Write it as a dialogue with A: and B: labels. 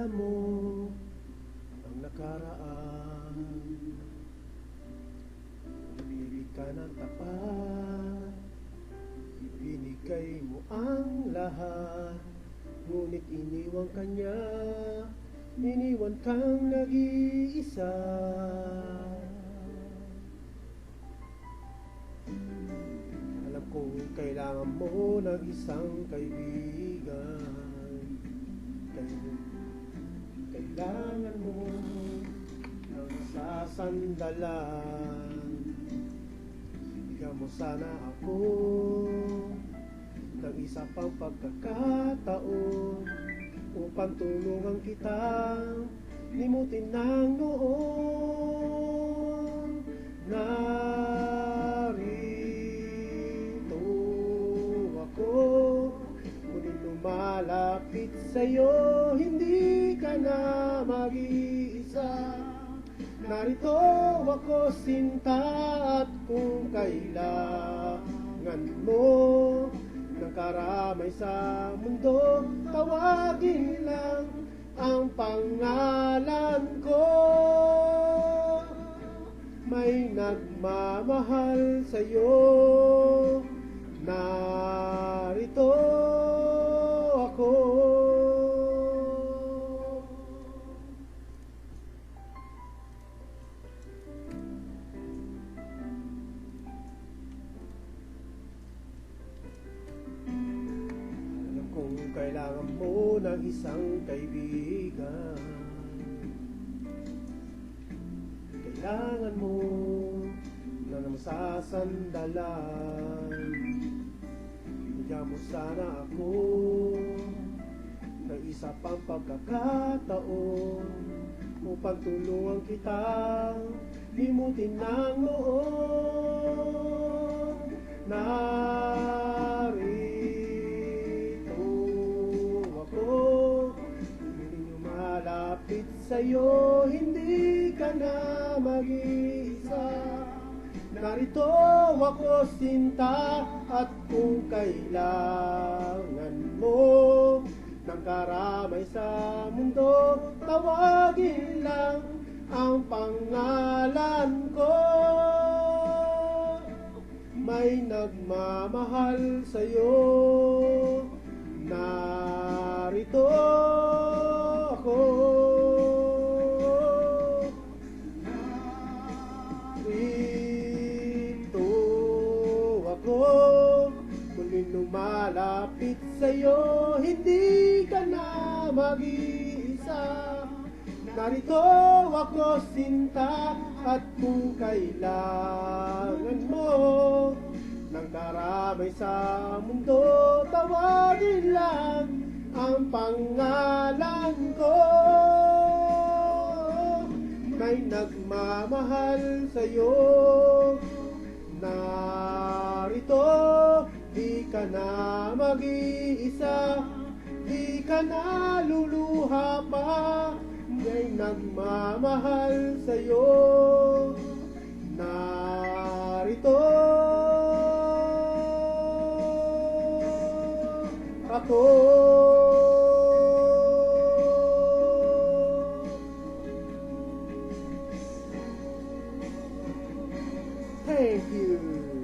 A: Alam mo ang nakaraan, umibig ka ng tapat, ibinigay mo ang lahat, ngunit iniwan ka niya, iniwan kang nag-iisa. Alam kong kailangan mo ng isang kaibigan, kailangan mo ng sasandalan. Bigyan mo sana ako ng isa pang pagkakataon upang tulungan kitang limutin ng noon. Narito ako, ngunit lumalapit sa'yo, hindi ka na mag-iisa. Narito ako, sinta, at kung kailangan mo ng karamay sa mundo, tawagin lang ang pangalan ko. May nagmamahal sa'yo, narito ako. Alam kong kailangan mo ng isang kaibigan, kailangan mo na masasandalan. Bigyan mo sana ako ng isa pang pagkakataon upang tulungan kitang limutin ng noon. Narito ako, hindi lumalapit sa'yo, hindi ka na mag-iisa. Narito ako, sinta, at kung kailangan mo ng karamay sa mundo, tawagin lang ang pangalan ko. May nagmamahal sa'yo, narito ako. Muling lumalapit sa'yo, hindi ka na mag-iisa. Narito ako, sinta, at kung kailangan mo ng karamay sa mundo, tawagin lang ang pangalan ko. May nagmamahal sa'yo, narito, di ka na mag-iisa, di ka na luluha pa. May nagmamahal sa'yo, narito ako. Thank you.